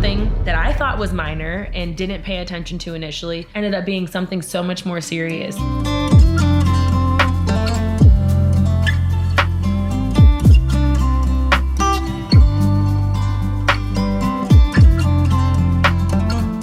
something that I thought was minor and didn't pay attention to initially ended up being something so much more serious.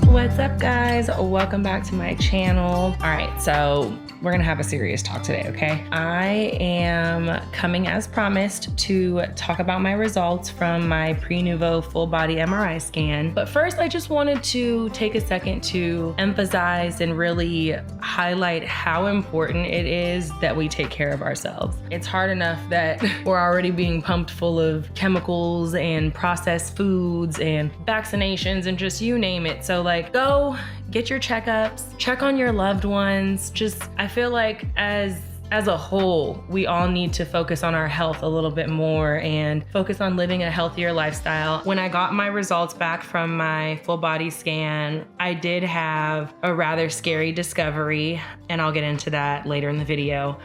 What's up, guys? Welcome back to my channel. All right, so we're gonna have a serious talk today, okay? I am coming as promised to talk about my results from my Prenuvo full body MRI scan. But first, I just wanted to take a second to emphasize and really highlight how important it is that we take care of ourselves. It's hard enough that we're already being pumped full of chemicals and processed foods and vaccinations and just you name it. So like, go get your checkups, check on your loved ones. I feel like as a whole, we all need to focus on our health a little bit more and focus on living a healthier lifestyle. When I got my results back from my full body scan, I did have a rather scary discovery, and I'll get into that later in the video.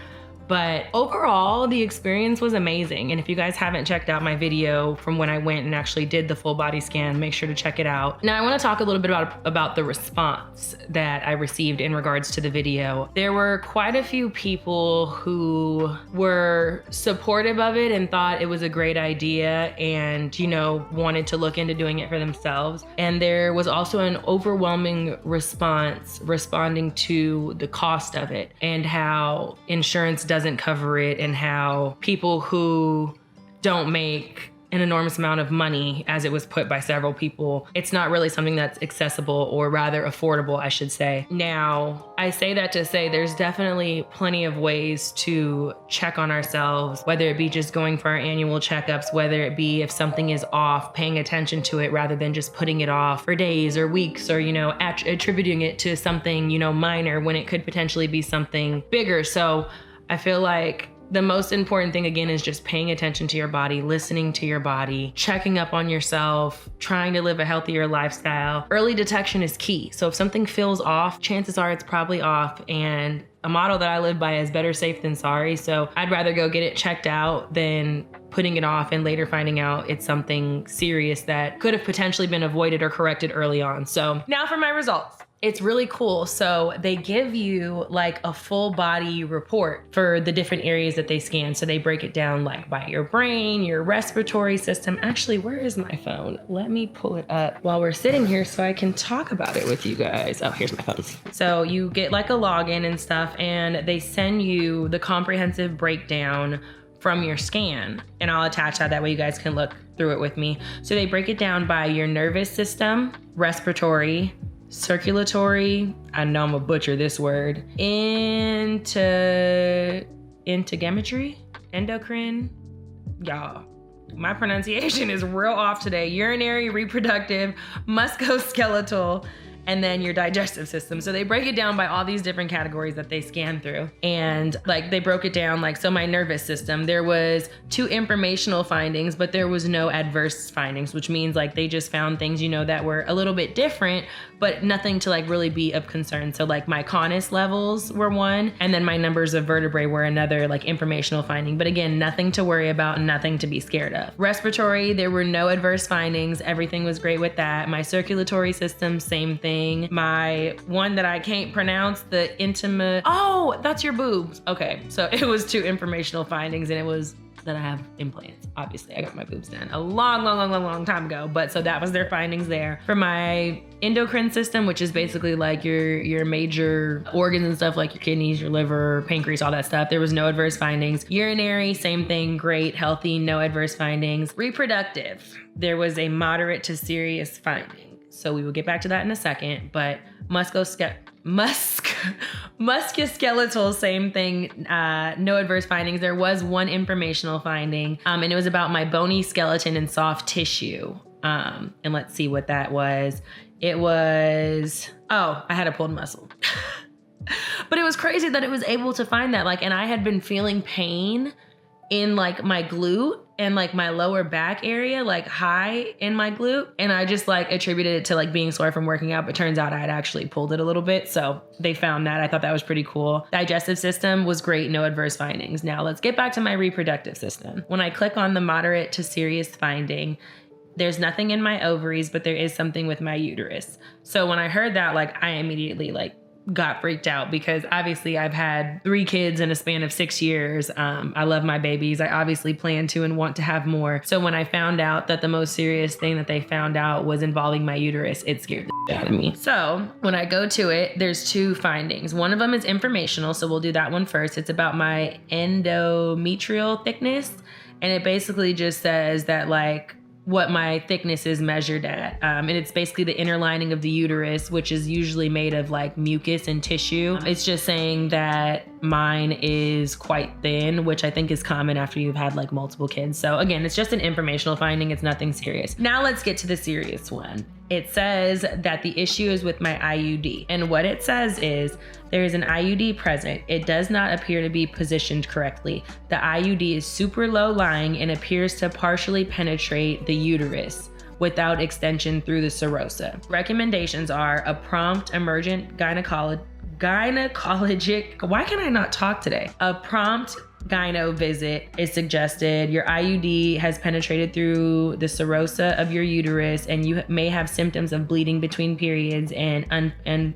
But overall, the experience was amazing. And if you guys haven't checked out my video from when I went and actually did the full body scan, make sure to check it out. Now, I want to talk a little bit about the response that I received in regards to the video. There were quite a few people who were supportive of it and thought it was a great idea and, wanted to look into doing it for themselves. And there was also an overwhelming response responding to the cost of it and how insurance doesn't cover it, and how people who don't make an enormous amount of money, as it was put by several people, it's not really something that's accessible, or rather affordable, I should say. Now, I say that to say there's definitely plenty of ways to check on ourselves, whether it be just going for our annual checkups, whether it be if something is off, paying attention to it rather than just putting it off for days or weeks, or, attributing it to something, minor when it could potentially be something bigger. So I feel like the most important thing, again, is just paying attention to your body, listening to your body, checking up on yourself, trying to live a healthier lifestyle. Early detection is key. So if something feels off, chances are it's probably off. And a motto that I live by is better safe than sorry. So I'd rather go get it checked out than putting it off and later finding out it's something serious that could have potentially been avoided or corrected early on. So now for my results. It's really cool. So they give you like a full body report for the different areas that they scan. So they break it down like by your brain, your respiratory system. Actually, where is my phone? Let me pull it up while we're sitting here so I can talk about it with you guys. Oh, here's my phone. So you get like a login and stuff, and they send you the comprehensive breakdown from your scan. And I'll attach that way you guys can look through it with me. So they break it down by your nervous system, respiratory, circulatory, I know I'm gonna butcher this word, integumentary, endocrine, y'all. My pronunciation is real off today. Urinary, reproductive, musculoskeletal, and then your digestive system. So they break it down by all these different categories that they scan through. And like they broke it down like, so my nervous system, there was 2 informational findings, but there was no adverse findings, which means like they just found things, that were a little bit different, but nothing to like really be of concern. So like my CONUS levels were 1, and then my numbers of vertebrae were another like informational finding. But again, nothing to worry about, nothing to be scared of. Respiratory, there were no adverse findings. Everything was great with that. My circulatory system, same thing. My one that I can't pronounce, the intimate, oh, that's your boobs. Okay, so it was 2 informational findings, and it was that I have implants. Obviously, I got my boobs done a long time ago, but so that was their findings there. For my endocrine system, which is basically like your major organs and stuff, like your kidneys, your liver, pancreas, all that stuff, there was no adverse findings. Urinary, same thing, great, healthy, no adverse findings. Reproductive, there was a moderate to serious finding. So we will get back to that in a second, but musculoskeletal, same thing, no adverse findings. There was 1 informational finding, and it was about my bony skeleton and soft tissue. And let's see what that was. It was, I had a pulled muscle. But it was crazy that it was able to find that, and I had been feeling pain in like my glute and like my lower back area, like high in my glute. And I just like attributed it to like being sore from working out, but turns out I had actually pulled it a little bit. So they found that. I thought that was pretty cool. Digestive system was great, no adverse findings. Now let's get back to my reproductive system. When I click on the moderate to serious finding, there's nothing in my ovaries, but there is something with my uterus. So when I heard that, like, I immediately like got freaked out because obviously I've had 3 kids in a span of 6 years. I love my babies. I obviously plan to and want to have more. So when I found out that the most serious thing that they found out was involving my uterus, it scared the shit out of me. So when I go to it, there's 2 findings. One of them is informational. So we'll do that one first. It's about my endometrial thickness. And it basically just says that like what my thickness is measured at. And it's basically the inner lining of the uterus, which is usually made of like mucus and tissue. It's just saying that mine is quite thin, which I think is common after you've had like multiple kids. So again, it's just an informational finding. It's nothing serious. Now let's get to the serious one. It says that the issue is with my IUD. And what it says is there is an IUD present. It does not appear to be positioned correctly. The IUD is super low lying and appears to partially penetrate the uterus without extension through the serosa. Recommendations are a prompt emergent gynecologic, why can I not talk today? A prompt gyno visit is suggested. Your IUD has penetrated through the serosa of your uterus, and you may have symptoms of bleeding between periods and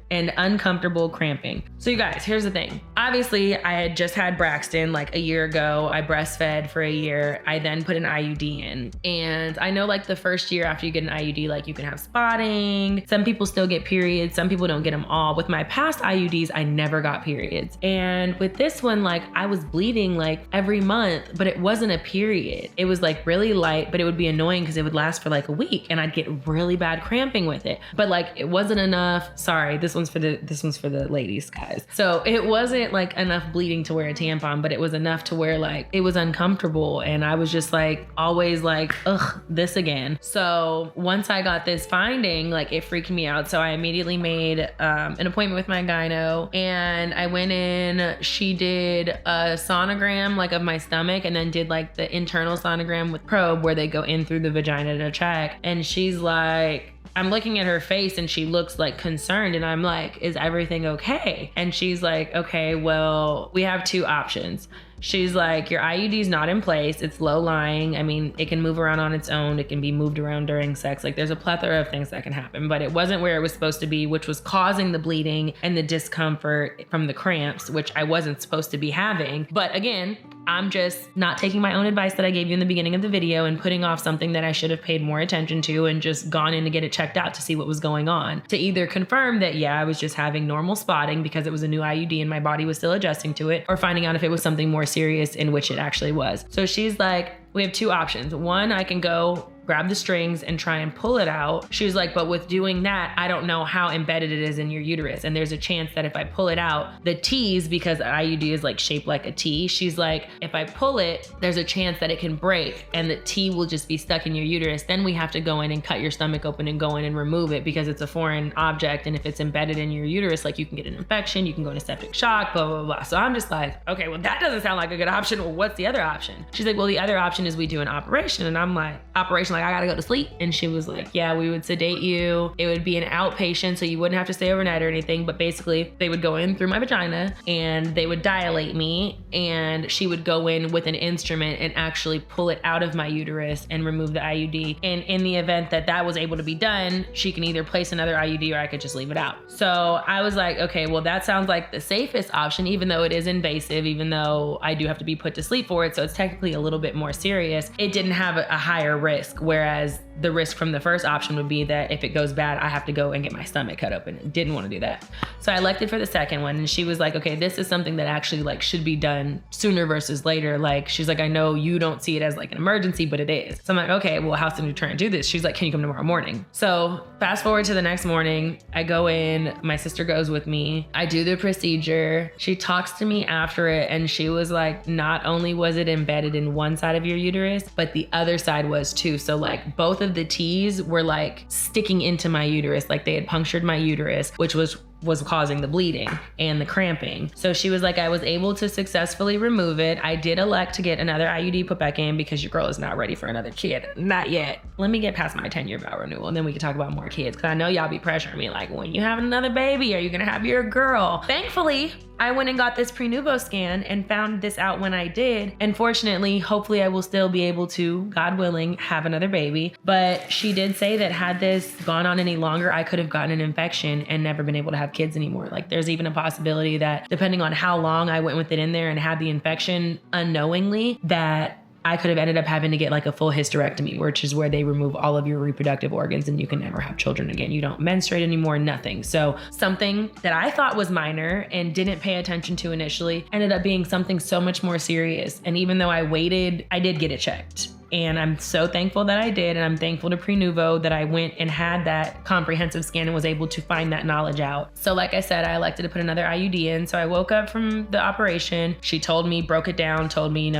uncomfortable cramping. So you guys, here's the thing. Obviously, I had just had Braxton like a year ago. I breastfed for a year. I then put an IUD in. And I know like the first year after you get an IUD, like you can have spotting. Some people still get periods. Some people don't get them all. With my past IUDs, I never got periods. And with this one, like I was bleeding like every month, but it wasn't a period. It was like really light, but it would be annoying because it would last for like a week and I'd get really bad cramping with it. But like it wasn't enough. Sorry, this one's for the ladies, guys. So it wasn't like enough bleeding to wear a tampon, but it was enough to where like it was uncomfortable. And I was just like always like, ugh, this again. So once I got this finding, like it freaked me out. So I immediately made an appointment with my gyno and I went in. She did a sonogram like of my stomach and then did like the internal sonogram with probe where they go in through the vagina to check. And she's like, I'm looking at her face and she looks like concerned and I'm like, is everything okay? And she's like, okay, well, we have 2 options. She's like, your IUD is not in place. It's low lying. I mean, it can move around on its own. It can be moved around during sex. Like there's a plethora of things that can happen, but it wasn't where it was supposed to be, which was causing the bleeding and the discomfort from the cramps, which I wasn't supposed to be having. But again, I'm just not taking my own advice that I gave you in the beginning of the video and putting off something that I should have paid more attention to and just gone in to get it checked out to see what was going on. To either confirm that, yeah, I was just having normal spotting because it was a new IUD and my body was still adjusting to it, or finding out if it was something more serious, in which it actually was. So she's like, we have 2 options. One, I can go grab the strings and try and pull it out. She was like, but with doing that, I don't know how embedded it is in your uterus. And there's a chance that if I pull it out, the T's, because IUD is like shaped like a T, she's like, if I pull it, there's a chance that it can break and the T will just be stuck in your uterus. Then we have to go in and cut your stomach open and go in and remove it because it's a foreign object. And if it's embedded in your uterus, like you can get an infection, you can go into septic shock, blah, blah, blah. So I'm just like, okay, well, that doesn't sound like a good option. Well, what's the other option? She's like, well, the other option is we do an operation. And I'm like, operation? Like I gotta go to sleep. And she was like, yeah, we would sedate you. It would be an outpatient, so you wouldn't have to stay overnight or anything. But basically they would go in through my vagina and they would dilate me and she would go in with an instrument and actually pull it out of my uterus and remove the IUD. And in the event that that was able to be done, she can either place another IUD or I could just leave it out. So I was like, okay, well, that sounds like the safest option, even though it is invasive, even though I do have to be put to sleep for it. So it's technically a little bit more serious. It didn't have a higher risk, whereas the risk from the first option would be that if it goes bad, I have to go and get my stomach cut open. Didn't want to do that. So I elected for the second one. And she was like, okay, this is something that actually like should be done sooner versus later. Like, she's like, I know you don't see it as like an emergency, but it is. So I'm like, okay, well, how soon are you trying to do this? She's like, can you come tomorrow morning? So fast forward to the next morning, I go in, my sister goes with me. I do the procedure. She talks to me after it. And she was like, not only was it embedded in one side of your uterus, but the other side was too. So like both of the T's were like sticking into my uterus. Like they had punctured my uterus, which was was causing the bleeding and the cramping. So she was like, I was able to successfully remove it. I did elect to get another IUD put back in because your girl is not ready for another kid. Not yet. Let me get past my 10-year vow renewal and then we can talk about more kids. Cause I know y'all be pressuring me like, when you have another baby, are you gonna have your girl? Thankfully, I went and got this Prenuvo scan and found this out when I did. And fortunately, hopefully I will still be able to, God willing, have another baby. But she did say that had this gone on any longer, I could have gotten an infection and never been able to have kids anymore. Like there's even a possibility that depending on how long I went with it in there and had the infection unknowingly, that I could have ended up having to get like a full hysterectomy, which is where they remove all of your reproductive organs and you can never have children again. You don't menstruate anymore, nothing. So something that I thought was minor and didn't pay attention to initially ended up being something so much more serious. And even though I waited, I did get it checked. And I'm so thankful that I did. And I'm thankful to Prenuvo that I went and had that comprehensive scan and was able to find that knowledge out. So like I said, I elected to put another IUD in. So I woke up from the operation. She told me, broke it down, told me,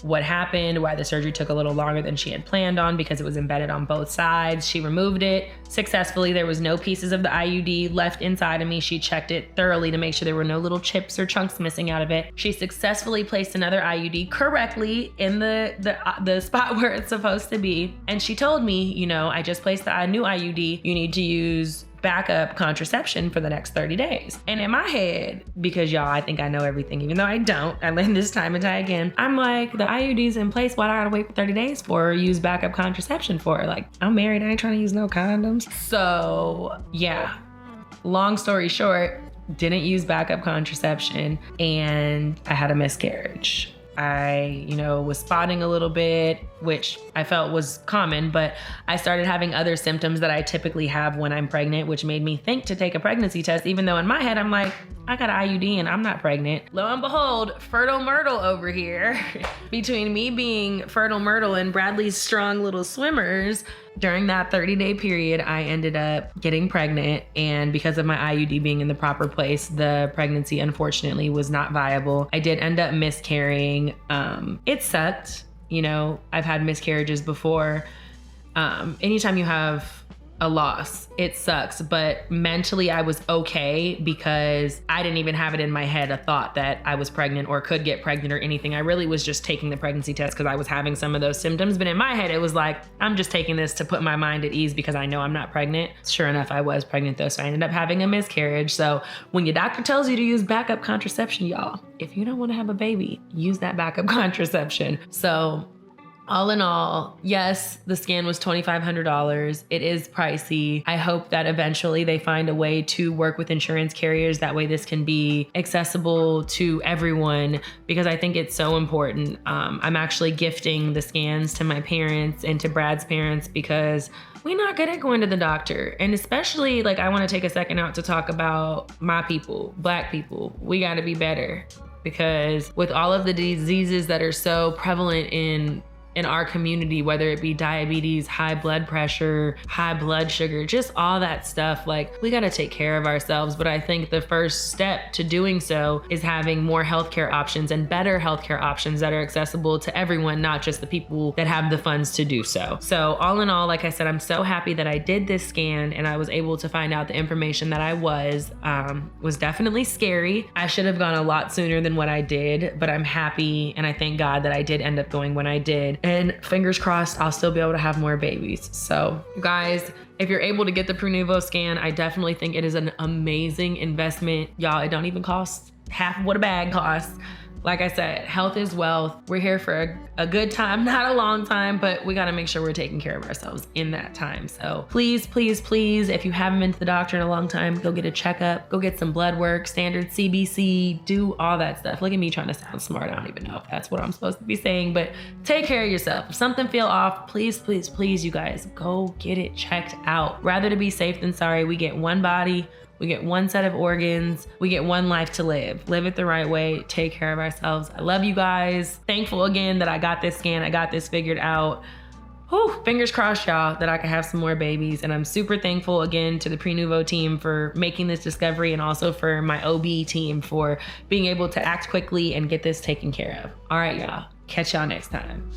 what happened, why the surgery took a little longer than she had planned on because it was embedded on both sides. She removed it successfully. There was no pieces of the IUD left inside of me. She checked it thoroughly to make sure there were no little chips or chunks missing out of it. She successfully placed another IUD correctly in the spot where it's supposed to be. And she told me, I just placed the new IUD. You need to use backup contraception for the next 30 days. And in my head, because y'all, I think I know everything, even though I don't, I learned this time and time again. I'm like, the IUD's in place. What do I gotta wait for 30 days for or use backup contraception for? Like, I'm married. I ain't trying to use no condoms. So yeah, long story short, didn't use backup contraception and I had a miscarriage. I, was spotting a little bit, which I felt was common, but I started having other symptoms that I typically have when I'm pregnant, which made me think to take a pregnancy test, even though in my head, I'm like, I got an IUD and I'm not pregnant. Lo and behold, fertile Myrtle over here. Between me being fertile Myrtle and Bradley's strong little swimmers, during that 30-day period, I ended up getting pregnant. And because of my IUD being in the proper place, the pregnancy unfortunately was not viable. I did end up miscarrying. It sucked. I've had miscarriages before. Anytime you have a loss, it sucks. But mentally, I was okay because I didn't even have it in my head, a thought that I was pregnant or could get pregnant or anything. I really was just taking the pregnancy test because I was having some of those symptoms. But in my head, it was like, I'm just taking this to put my mind at ease because I know I'm not pregnant. Sure enough, I was pregnant though. So I ended up having a miscarriage. So when your doctor tells you to use backup contraception, y'all, if you don't want to have a baby, use that backup contraception. So all in all, yes, the scan was $2,500. It is pricey. I hope that eventually they find a way to work with insurance carriers. That way this can be accessible to everyone because I think it's so important. I'm actually gifting the scans to my parents and to Brad's parents because we're not good at going to the doctor. And especially I want to take a second out to talk about my people, Black people. We got to be better because with all of the diseases that are so prevalent in our community, whether it be diabetes, high blood pressure, high blood sugar, just all that stuff, we gotta take care of ourselves. But I think the first step to doing so is having more healthcare options and better healthcare options that are accessible to everyone, not just the people that have the funds to do so. So all in all, like I said, I'm so happy that I did this scan and I was able to find out the information that I was definitely scary. I should have gone a lot sooner than what I did, but I'm happy and I thank God that I did end up going when I did. And fingers crossed, I'll still be able to have more babies. So guys, if you're able to get the Prenuvo scan, I definitely think it is an amazing investment. Y'all, it don't even cost half of what a bag costs. Like I said, health is wealth. We're here for a good time, not a long time, but we gotta make sure we're taking care of ourselves in that time. So please, please, please, if you haven't been to the doctor in a long time, go get a checkup, go get some blood work, standard CBC, do all that stuff. Look at me trying to sound smart. I don't even know if that's what I'm supposed to be saying, but take care of yourself. If something feel off, please, please, please, you guys, go get it checked out. Rather to be safe than sorry. We get one body, we get one set of organs. We get one life to live. Live it the right way. Take care of ourselves. I love you guys. Thankful again that I got this scan. I got this figured out. Whew, fingers crossed, y'all, that I can have some more babies. And I'm super thankful again to the Prenuvo team for making this discovery and also for my OB team for being able to act quickly and get this taken care of. All right, y'all. Catch y'all next time.